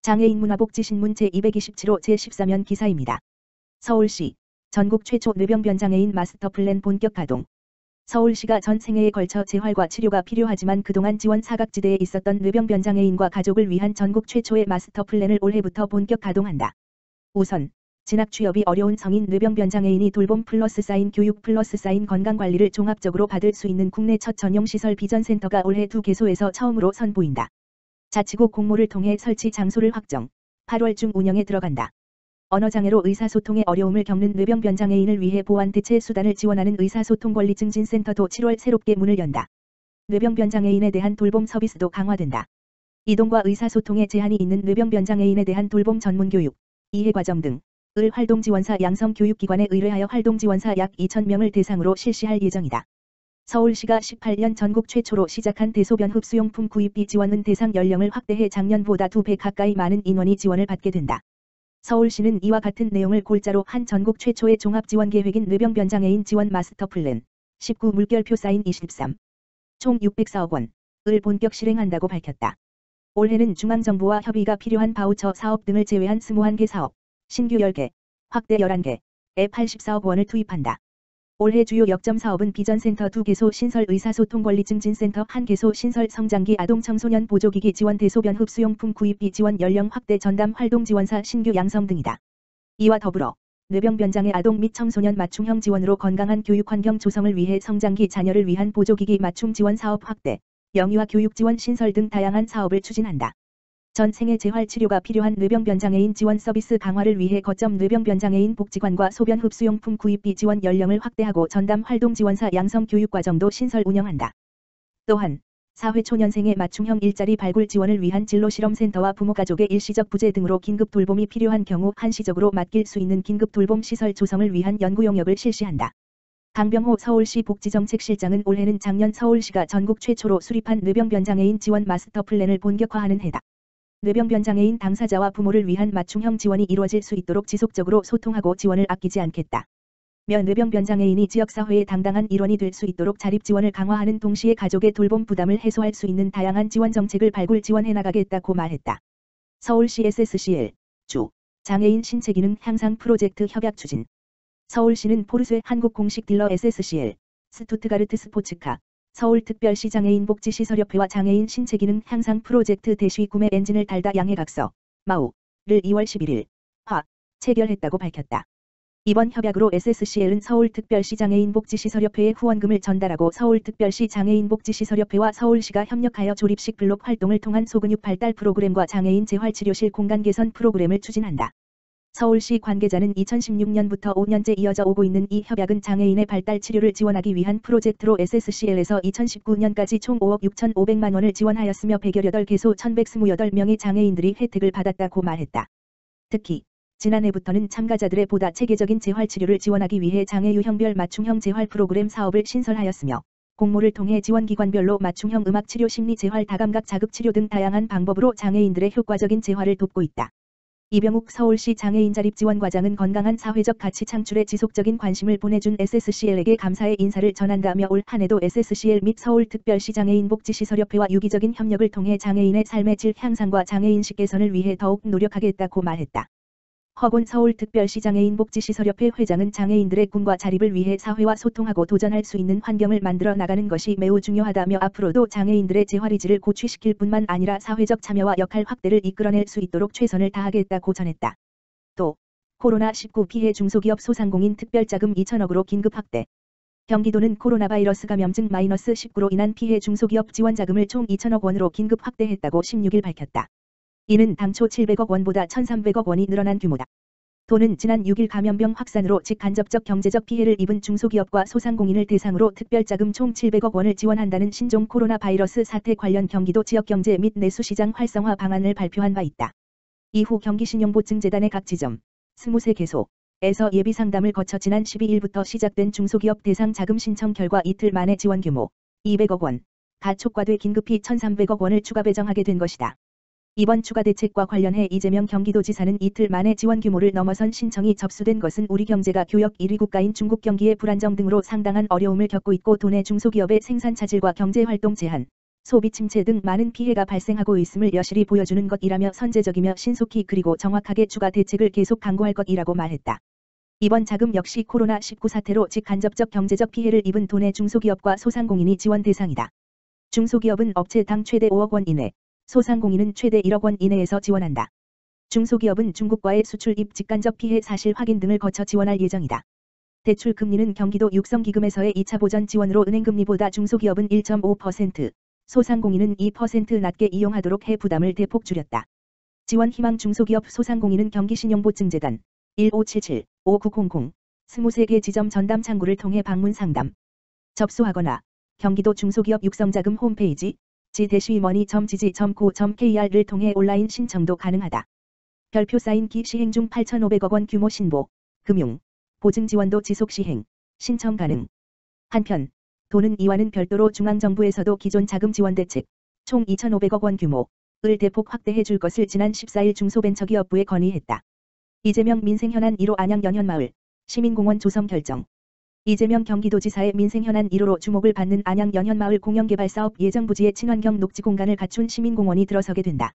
장애인 문화복지신문 제227호 제14면 기사입니다. 서울시 전국 최초 뇌병변 장애인 마스터 플랜 본격 가동. 서울시가 전 생애에 걸쳐 재활과 치료가 필요하지만 그동안 지원 사각지대에 있었던 뇌병변 장애인과 가족을 위한 전국 최초의 마스터 플랜을 올해부터 본격 가동한다. 우선 진학 취업이 어려운 성인 뇌병변 장애인이 돌봄 플러스 사인 교육 플러스 사인 건강관리를 종합적으로 받을 수 있는 국내 첫 전용시설 비전센터가 올해 2개소에서 처음으로 선보인다. 자치구 공모를 통해 설치 장소를 확정, 8월 중 운영에 들어간다. 언어장애로 의사소통에 어려움을 겪는 뇌병변 장애인을 위해 보완 대체 수단을 지원하는 의사소통 권리 증진센터도 7월 새롭게 문을 연다. 뇌병변 장애인에 대한 돌봄 서비스도 강화된다. 이동과 의사소통에 제한이 있는 뇌병변 장애인에 대한 돌봄 전문교육, 이해과정 등을 활동지원사 양성교육기관에 의뢰하여 활동지원사 약 2,000명을 대상으로 실시할 예정이다. 서울시가 18년 전국 최초로 시작한 대소변 흡수용품 구입비 지원은 대상 연령을 확대해 작년보다 2배 가까이 많은 인원이 지원을 받게 된다. 서울시는 이와 같은 내용을 골자로 한 전국 최초의 종합지원계획인 뇌병변 장애인 지원 마스터 플랜 19 물결표 사인 23, 총 604억 원을 본격 실행한다고 밝혔다. 올해는 중앙정부와 협의가 필요한 바우처 사업 등을 제외한 21개 사업, 신규 10개, 확대 11개에 84억 원을 투입한다. 올해 주요 역점 사업은 비전센터 2개소 신설 의사소통 권리 증진센터 1개소 신설 성장기 아동 청소년 보조기기 지원 대소변 흡수용품 구입비 지원 연령 확대 전담 활동지원사 신규 양성 등이다. 이와 더불어 뇌병변 장애 아동 및 청소년 맞춤형 지원으로 건강한 교육 환경 조성을 위해 성장기 자녀를 위한 보조기기 맞춤 지원 사업 확대, 영유아 교육 지원 신설 등 다양한 사업을 추진한다. 전 생애 재활 치료가 필요한 뇌병변 장애인 지원 서비스 강화를 위해 거점 뇌병변 장애인 복지관과 소변 흡수용품 구입비 지원 연령을 확대하고 전담 활동지원사 양성 교육과정도 신설 운영한다. 또한 사회초년생의 맞춤형 일자리 발굴 지원을 위한 진로실험센터와 부모가족의 일시적 부재 등으로 긴급 돌봄이 필요한 경우 한시적으로 맡길 수 있는 긴급 돌봄 시설 조성을 위한 연구 용역을 실시한다. 강병호 서울시 복지정책실장은 올해는 작년 서울시가 전국 최초로 수립한 뇌병변 장애인 지원 마스터 플랜을 본격화하는 해다. 뇌병변 장애인 당사자와 부모를 위한 맞춤형 지원이 이루어질 수 있도록 지속적으로 소통하고 지원을 아끼지 않겠다. 며 뇌병변 장애인이 지역사회의 당당한 일원이 될 수 있도록 자립 지원을 강화하는 동시에 가족의 돌봄 부담을 해소할 수 있는 다양한 지원 정책을 발굴 지원해 나가겠다고 말했다. 서울시 SSCL 주 장애인 신체기능 향상 프로젝트 협약 추진. 서울시는 포르쉐 한국 공식 딜러 SSCL, 스투트가르트 스포츠카, 서울특별시 장애인복지시설협회와 장애인 신체기능 향상 프로젝트 대시 구매 엔진을 달다 양해각서 마우를 2월 11일 체결했다고 밝혔다. 이번 협약으로 SSCL은 서울특별시 장애인복지시설협회에 후원금을 전달하고 서울특별시 장애인복지시설협회와 서울시가 협력하여 조립식 블록 활동을 통한 소근육 발달 프로그램과 장애인 재활치료실 공간 개선 프로그램을 추진한다. 서울시 관계자는 2016년부터 5년째 이어져 오고 있는 이 협약은 장애인의 발달 치료를 지원하기 위한 프로젝트로 SSCL에서 2019년까지 총 5억 6,500만 원을 지원하였으며 118개소 1,128명의 장애인들이 혜택을 받았다고 말했다. 특히 지난해부터는 참가자들의 보다 체계적인 재활치료를 지원하기 위해 장애 유형별 맞춤형 재활 프로그램 사업을 신설하였으며 공모를 통해 지원기관별로 맞춤형 음악치료 심리 재활 다감각 자극치료 등 다양한 방법으로 장애인들의 효과적인 재활을 돕고 있다. 이병욱 서울시 장애인자립지원과장은 건강한 사회적 가치 창출에 지속적인 관심을 보내준 SSCL에게 감사의 인사를 전한다며 올 한해도 SSCL 및 서울특별시 장애인복지시설협회와 유기적인 협력을 통해 장애인의 삶의 질 향상과 장애인식 개선을 위해 더욱 노력하겠다고 말했다. 허곤 서울특별시 장애인복지시설협회 회장은 장애인들의 꿈과 자립을 위해 사회와 소통하고 도전할 수 있는 환경을 만들어 나가는 것이 매우 중요하다며 앞으로도 장애인들의 재활의지를 고취시킬 뿐만 아니라 사회적 참여와 역할 확대를 이끌어낼 수 있도록 최선을 다하겠다고 전했다. 또 코로나19 피해 중소기업 소상공인 특별자금 2,000억으로 긴급 확대. 경기도는 코로나 바이러스 감염증 -19로 인한 피해 중소기업 지원자금을 총 2,000억 원으로 긴급 확대했다고 16일 밝혔다. 이는 당초 700억 원보다 1,300억 원이 늘어난 규모다. 도는 지난 6일 감염병 확산으로 직간접적 경제적 피해를 입은 중소기업과 소상공인을 대상으로 특별자금 총 700억 원을 지원한다는 신종 코로나 바이러스 사태 관련 경기도 지역경제 및 내수시장 활성화 방안을 발표한 바 있다. 이후 경기신용보증재단의 각 지점 23개소에서 예비상담을 거쳐 지난 12일부터 시작된 중소기업 대상 자금 신청 결과 이틀 만에 지원 규모 200억 원가 촉과돼 긴급히 1,300억 원을 추가 배정하게 된 것이다. 이번 추가 대책과 관련해 이재명 경기도지사는 이틀 만에 지원 규모를 넘어선 신청이 접수된 것은 우리 경제가 교역 1위 국가인 중국 경기의 불안정 등으로 상당한 어려움을 겪고 있고 도내 중소기업의 생산 차질과 경제활동 제한, 소비 침체 등 많은 피해가 발생하고 있음을 여실히 보여주는 것이라며 선제적이며 신속히 그리고 정확하게 추가 대책을 계속 강구할 것이라고 말했다. 이번 자금 역시 코로나19 사태로 직간접적 경제적 피해를 입은 도내 중소기업과 소상공인이 지원 대상이다. 중소기업은 업체당 최대 5억 원 이내, 소상공인은 최대 1억 원 이내에서 지원한다. 중소기업은 중국과의 수출입 직간접 피해 사실 확인 등을 거쳐 지원할 예정이다. 대출 금리는 경기도 육성기금에서의 2차 보전 지원으로 은행금리보다 중소기업은 1.5%, 소상공인은 2% 낮게 이용하도록 해 부담을 대폭 줄였다. 지원 희망 중소기업 소상공인은 경기신용보증재단 1577-5900 23개 지점 전담 창구를 통해 방문 상담 접수하거나 경기도 중소기업 육성자금 홈페이지 g-money.gg.co.kr을 통해 온라인 신청도 가능하다. 별표 사인기 시행 중 8,500억 원 규모 신보, 금융, 보증 지원도 지속 시행, 신청 가능. 한편, 도는 이와는 별도로 중앙정부에서도 기존 자금 지원 대책, 총 2,500억 원 규모를 대폭 확대해 줄 것을 지난 14일 중소벤처기업부에 건의했다. 이재명 민생현안 1호 안양 연현마을, 시민공원 조성 결정. 이재명 경기도지사의 민생현안 1호로 주목을 받는 안양 연현마을 공영개발사업 예정부지에 친환경 녹지 공간을 갖춘 시민공원이 들어서게 된다.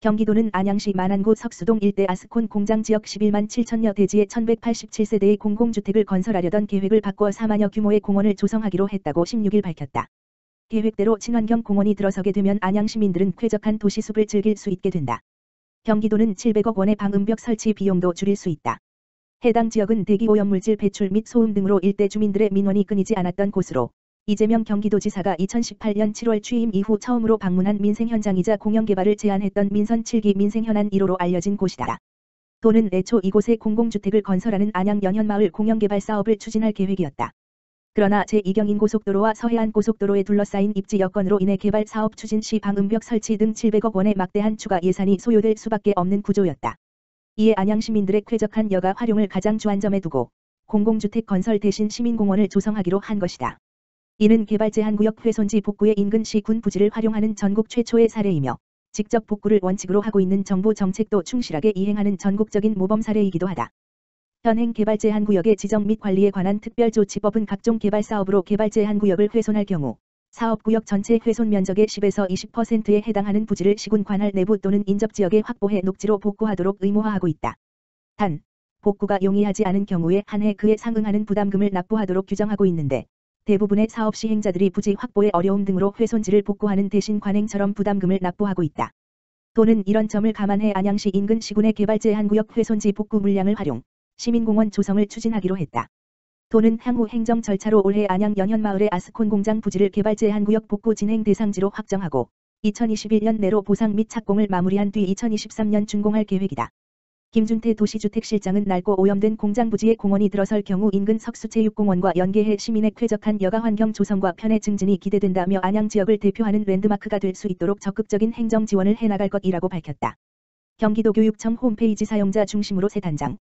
경기도는 안양시 만안구 석수동 일대 아스콘 공장 지역 11만 7천여 대지에 1187세대의 공공주택을 건설하려던 계획을 바꿔 4만여 규모의 공원을 조성하기로 했다고 16일 밝혔다. 계획대로 친환경 공원이 들어서게 되면 안양 시민들은 쾌적한 도시숲을 즐길 수 있게 된다. 경기도는 700억 원의 방음벽 설치 비용도 줄일 수 있다. 해당 지역은 대기오염물질 배출 및 소음 등으로 일대 주민들의 민원이 끊이지 않았던 곳으로 이재명 경기도지사가 2018년 7월 취임 이후 처음으로 방문한 민생 현장이자 공영 개발을 제안했던 민선 7기 민생현안 1호로 알려진 곳이다. 도는 애초 이곳에 공공주택을 건설하는 안양 연현마을 공영개발 사업을 추진할 계획이었다. 그러나 제2경인고속도로와 서해안고속도로에 둘러싸인 입지 여건으로 인해 개발 사업 추진 시 방음벽 설치 등 700억 원의 막대한 추가 예산이 소요될 수밖에 없는 구조였다. 이에 안양 시민들의 쾌적한 여가 활용을 가장 주안점에 두고 공공주택 건설 대신 시민공원을 조성하기로 한 것이다. 이는 개발 제한구역 훼손지 복구에 인근 시 군 부지를 활용하는 전국 최초의 사례이며 직접 복구를 원칙으로 하고 있는 정부 정책도 충실하게 이행하는 전국적인 모범 사례이기도 하다. 현행 개발 제한구역의 지정 및 관리에 관한 특별조치법은 각종 개발 사업으로 개발 제한구역을 훼손할 경우 사업구역 전체 훼손 면적의 10에서 20%에 해당하는 부지를 시군 관할 내부 또는 인접지역에 확보해 녹지로 복구하도록 의무화하고 있다. 단, 복구가 용이하지 않은 경우에 한 해 그에 상응하는 부담금을 납부하도록 규정하고 있는데 대부분의 사업 시행자들이 부지 확보의 어려움 등으로 훼손지를 복구하는 대신 관행처럼 부담금을 납부하고 있다. 도는 이런 점을 감안해 안양시 인근 시군의 개발 제한구역 훼손지 복구 물량을 활용, 시민공원 조성을 추진하기로 했다. 도는 향후 행정 절차로 올해 안양 연현마을의 아스콘 공장 부지를 개발 제한구역 복구 진행 대상지로 확정하고 2021년 내로 보상 및 착공을 마무리한 뒤 2023년 준공할 계획이다. 김준태 도시주택실장은 낡고 오염된 공장 부지에 공원이 들어설 경우 인근 석수체육공원과 연계해 시민의 쾌적한 여가 환경 조성과 편의 증진이 기대된다며 안양 지역을 대표하는 랜드마크가 될 수 있도록 적극적인 행정 지원을 해나갈 것이라고 밝혔다. 경기도교육청 홈페이지 사용자 중심으로 새 단장.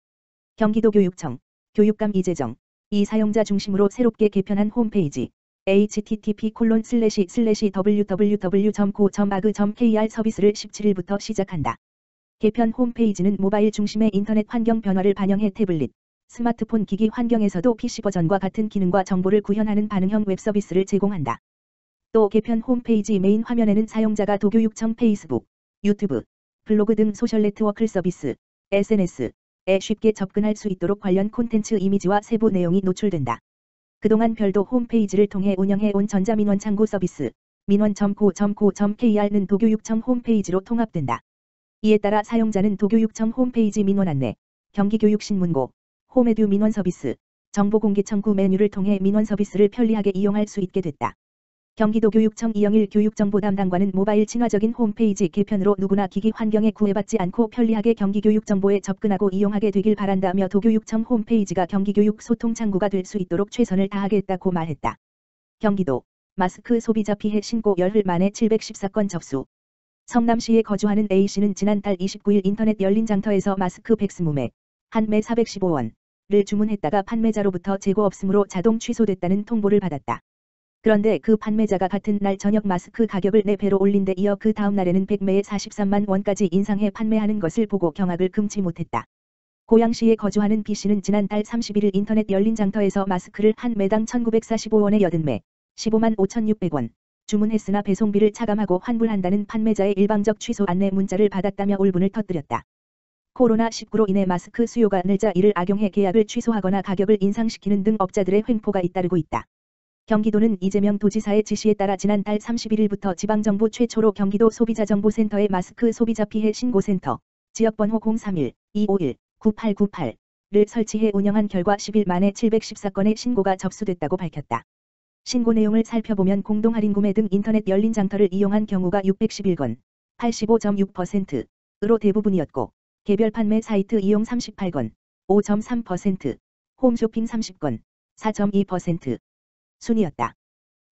경기도교육청, 교육감 이재정, 이 사용자 중심으로 새롭게 개편한 홈페이지 http://www.go.ag.kr 서비스를 17일부터 시작한다. 개편 홈페이지는 모바일 중심의 인터넷 환경 변화를 반영해 태블릿, 스마트폰 기기 환경에서도 PC 버전과 같은 기능과 정보를 구현하는 반응형 웹 서비스를 제공한다. 또 개편 홈페이지 메인 화면에는 사용자가 도교육청 페이스북, 유튜브, 블로그 등 소셜 네트워크 서비스, SNS에 쉽게 접근할 수 있도록 관련 콘텐츠 이미지와 세부 내용이 노출된다. 그동안 별도 홈페이지를 통해 운영해온 전자민원 창구 서비스, 민원.go.kr는 도교육청 홈페이지로 통합된다. 이에 따라 사용자는 도교육청 홈페이지 민원 안내, 경기교육신문고, 홈에듀 민원 서비스, 정보공개 청구 메뉴를 통해 민원 서비스를 편리하게 이용할 수 있게 됐다. 경기도교육청 이영일 교육정보 담당관은 모바일 친화적인 홈페이지 개편으로 누구나 기기 환경에 구애받지 않고 편리하게 경기교육 정보에 접근하고 이용하게 되길 바란다며 도교육청 홈페이지가 경기교육 소통 창구가 될 수 있도록 최선을 다하겠다고 말했다. 경기도 마스크 소비자 피해 신고 열흘 만에 714건 접수. 성남시에 거주하는 A씨는 지난달 29일 인터넷 열린 장터에서 마스크 백스무매, 한 매 415원을 주문했다가 판매자로부터 재고 없음으로 자동 취소됐다는 통보를 받았다. 그런데 그 판매자가 같은 날 저녁 마스크 가격을 4배로 올린 데 이어 그 다음 날에는 100매에 43만 원까지 인상해 판매하는 것을 보고 경악을 금치 못했다. 고양시에 거주하는 B씨는 지난달 31일 인터넷 열린 장터에서 마스크를 한 매당 1945원에 80매, 15만 5,600원 주문했으나 배송비를 차감하고 환불한다는 판매자의 일방적 취소 안내 문자를 받았다며 울분을 터뜨렸다. 코로나19로 인해 마스크 수요가 늘자 이를 악용해 계약을 취소하거나 가격을 인상시키는 등 업자들의 횡포가 잇따르고 있다. 경기도는 이재명 도지사의 지시에 따라 지난달 31일부터 지방정부 최초로 경기도 소비자정보센터의 마스크 소비자 피해 신고센터 지역번호 031-251-9898를 설치해 운영한 결과 10일 만에 714건의 신고가 접수됐다고 밝혔다. 신고 내용을 살펴보면 공동할인 구매 등 인터넷 열린 장터를 이용한 경우가 611건, 85.6%로 대부분이었고 개별 판매 사이트 이용 38건, 5.3%, 홈쇼핑 30건, 4.2%. 순이었다.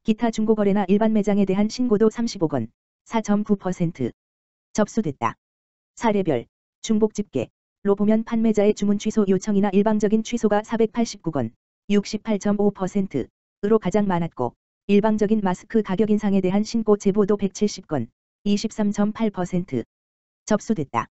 기타 중고거래나 일반 매장에 대한 신고도 35건, 4.9% 접수됐다. 사례별, 중복집계로 보면 판매자의 주문 취소 요청이나 일방적인 취소가 489건, 68.5%로 가장 많았고 일방적인 마스크 가격 인상에 대한 신고 제보도 170건, 23.8% 접수됐다.